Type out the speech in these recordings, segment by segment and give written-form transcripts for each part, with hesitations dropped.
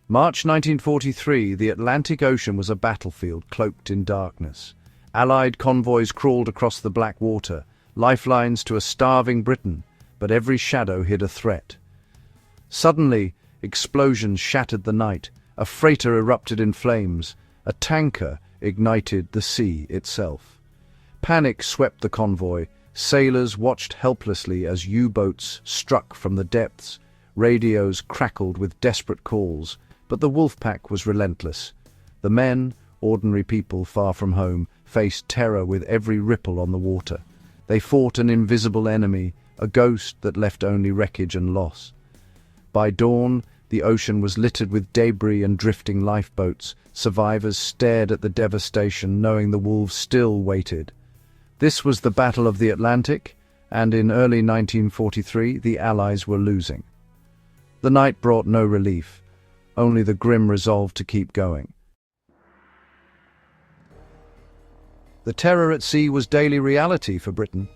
March 1943, the Atlantic Ocean was a battlefield cloaked in darkness. Allied convoys crawled across the black water, lifelines to a starving Britain, but every shadow hid a threat. Suddenly, explosions shattered the night, a freighter erupted in flames, a tanker ignited the sea itself. Panic swept the convoy. Sailors watched helplessly as U-boats struck from the depths. Radios crackled with desperate calls, but the wolf pack was relentless. The men, ordinary people far from home, faced terror with every ripple on the water. They fought an invisible enemy, a ghost that left only wreckage and loss. By dawn, the ocean was littered with debris and drifting lifeboats. Survivors stared at the devastation, knowing the wolves still waited. This was the Battle of the Atlantic, and in early 1943, the Allies were losing. The night brought no relief, only the grim resolve to keep going. The terror at sea was daily reality for Britain.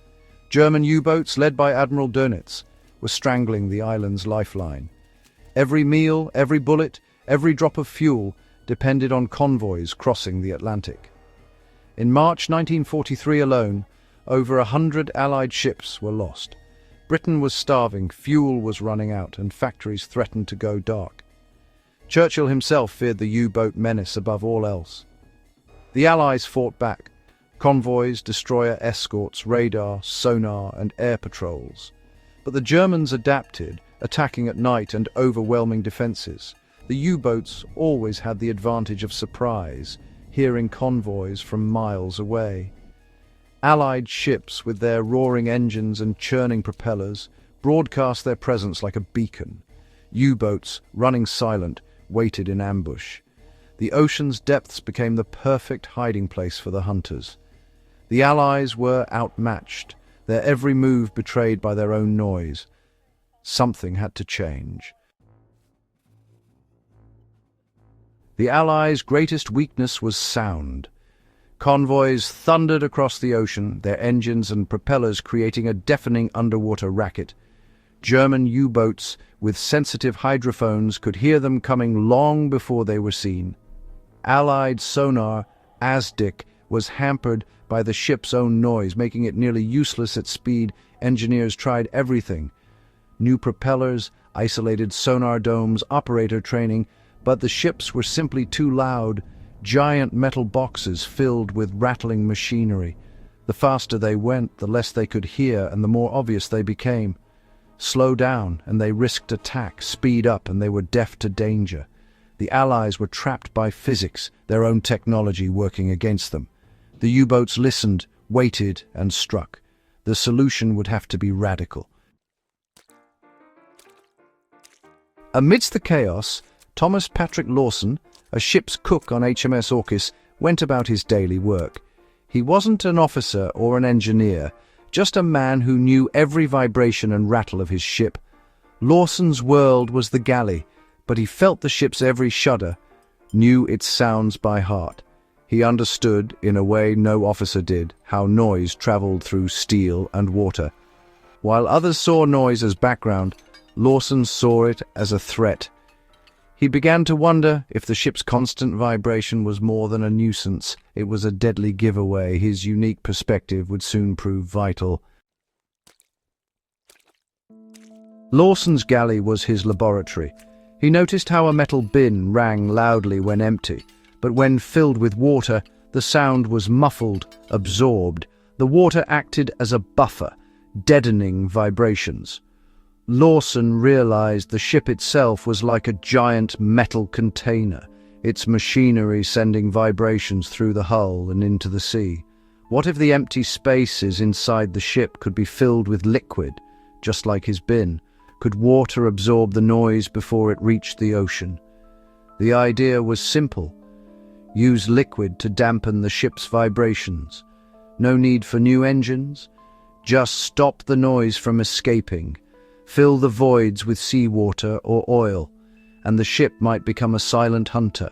German U-boats, led by Admiral Dönitz, were strangling the island's lifeline. Every meal, every bullet, every drop of fuel depended on convoys crossing the Atlantic. In March 1943 alone, over 100 Allied ships were lost. Britain was starving, fuel was running out, and factories threatened to go dark. Churchill himself feared the U-boat menace above all else. The Allies fought back. Convoys, destroyer escorts, radar, sonar, and air patrols. But the Germans adapted, attacking at night and overwhelming defenses. The U-boats always had the advantage of surprise, hearing convoys from miles away. Allied ships, with their roaring engines and churning propellers, broadcast their presence like a beacon. U-boats, running silent, waited in ambush. The ocean's depths became the perfect hiding place for the hunters. The Allies were outmatched, their every move betrayed by their own noise. Something had to change. The Allies' greatest weakness was sound. Convoys thundered across the ocean, their engines and propellers creating a deafening underwater racket. German U-boats with sensitive hydrophones could hear them coming long before they were seen. Allied sonar, ASDIC, was hampered by the ship's own noise, making it nearly useless at speed. Engineers tried everything. New propellers, isolated sonar domes, operator training, but the ships were simply too loud. Giant metal boxes filled with rattling machinery. The faster they went, the less they could hear and the more obvious they became. Slow down and they risked attack, speed up and they were deaf to danger. The Allies were trapped by physics, their own technology working against them. The U-boats listened, waited and struck. The solution would have to be radical. Amidst the chaos, Thomas Patrick Lawson, a ship's cook on HMS Orcus, went about his daily work. He wasn't an officer or an engineer, just a man who knew every vibration and rattle of his ship. Lawson's world was the galley, but he felt the ship's every shudder, knew its sounds by heart. He understood, in a way no officer did, how noise travelled through steel and water. While others saw noise as background, Lawson saw it as a threat. He began to wonder if the ship's constant vibration was more than a nuisance. It was a deadly giveaway. His unique perspective would soon prove vital. Lawson's galley was his laboratory. He noticed how a metal bin rang loudly when empty, but when filled with water, the sound was muffled, absorbed. The water acted as a buffer, deadening vibrations. Lawson realized the ship itself was like a giant metal container, its machinery sending vibrations through the hull and into the sea. What if the empty spaces inside the ship could be filled with liquid, just like his bin? Could water absorb the noise before it reached the ocean? The idea was simple. Use liquid to dampen the ship's vibrations. No need for new engines. Just stop the noise from escaping. Fill the voids with seawater or oil, and the ship might become a silent hunter.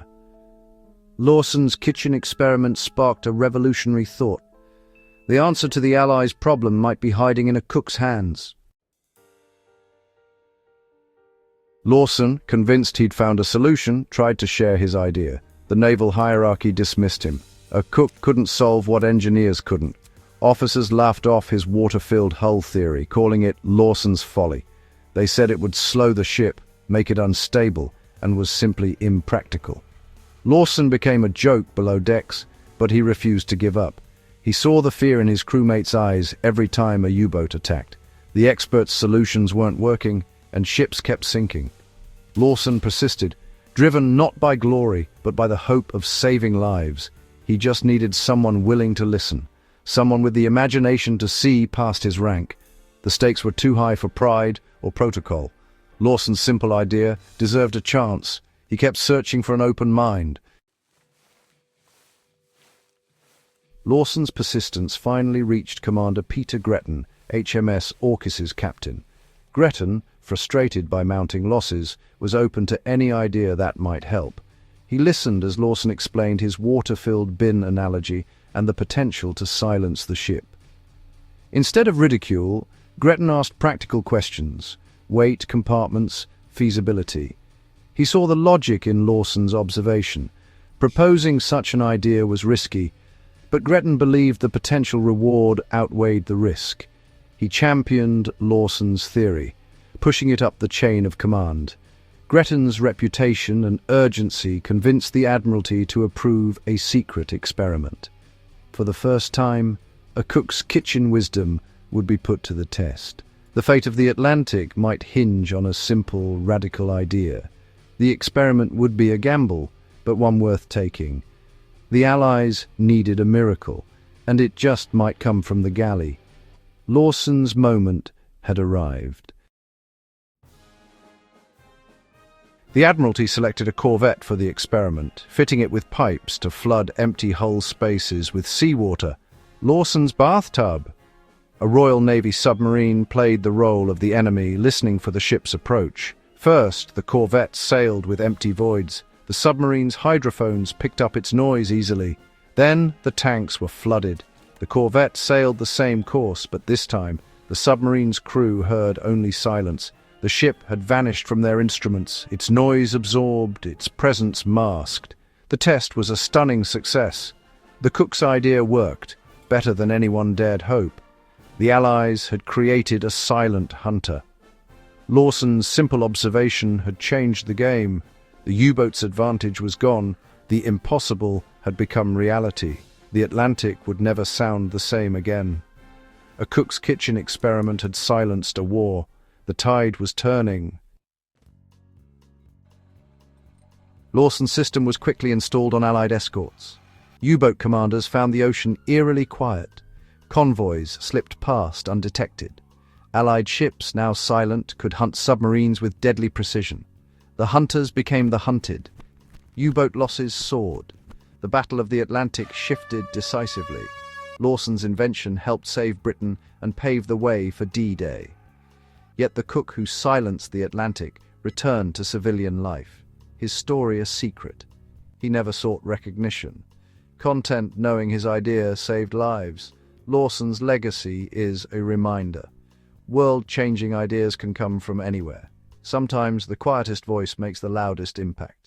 Lawson's kitchen experiment sparked a revolutionary thought. The answer to the Allies' problem might be hiding in a cook's hands. Lawson, convinced he'd found a solution, tried to share his idea. The naval hierarchy dismissed him. A cook couldn't solve what engineers couldn't. Officers laughed off his water-filled hull theory, calling it Lawson's folly. They said it would slow the ship, make it unstable, and was simply impractical. Lawson became a joke below decks, but he refused to give up. He saw the fear in his crewmates' eyes every time a U-boat attacked. The experts' solutions weren't working, and ships kept sinking. Lawson persisted, driven not by glory, but by the hope of saving lives. He just needed someone willing to listen, someone with the imagination to see past his rank. The stakes were too high for pride or protocol. Lawson's simple idea deserved a chance. He kept searching for an open mind. Lawson's persistence finally reached Commander Peter Gretton, HMS Orcus's captain. Gretton, frustrated by mounting losses, was open to any idea that might help. He listened as Lawson explained his water-filled bin analogy and the potential to silence the ship. Instead of ridicule, Gretton asked practical questions: weight, compartments, feasibility. He saw the logic in Lawson's observation. Proposing such an idea was risky, but Gretton believed the potential reward outweighed the risk. He championed Lawson's theory, pushing it up the chain of command. Gretton's reputation and urgency convinced the Admiralty to approve a secret experiment. For the first time, a cook's kitchen wisdom would be put to the test. The fate of the Atlantic might hinge on a simple, radical idea. The experiment would be a gamble, but one worth taking. The Allies needed a miracle, and it just might come from the galley. Lawson's moment had arrived. The Admiralty selected a corvette for the experiment, fitting it with pipes to flood empty hull spaces with seawater. Lawson's bathtub! A Royal Navy submarine played the role of the enemy, listening for the ship's approach. First, the corvette sailed with empty voids. The submarine's hydrophones picked up its noise easily. Then, the tanks were flooded. The corvette sailed the same course, but this time, the submarine's crew heard only silence. The ship had vanished from their instruments, its noise absorbed, its presence masked. The test was a stunning success. The cook's idea worked, better than anyone dared hope. The Allies had created a silent hunter. Lawson's simple observation had changed the game. The U-boat's advantage was gone. The impossible had become reality. The Atlantic would never sound the same again. A cook's kitchen experiment had silenced a war. The tide was turning. Lawson's system was quickly installed on Allied escorts. U-boat commanders found the ocean eerily quiet. Convoys slipped past undetected. Allied ships, now silent, could hunt submarines with deadly precision. The hunters became the hunted. U-boat losses soared. The Battle of the Atlantic shifted decisively. Lawson's invention helped save Britain and pave the way for D-Day. Yet the cook who silenced the Atlantic returned to civilian life. His story a secret. He never sought recognition. Content knowing his idea saved lives. Lawson's legacy is a reminder. World-changing ideas can come from anywhere. Sometimes the quietest voice makes the loudest impact.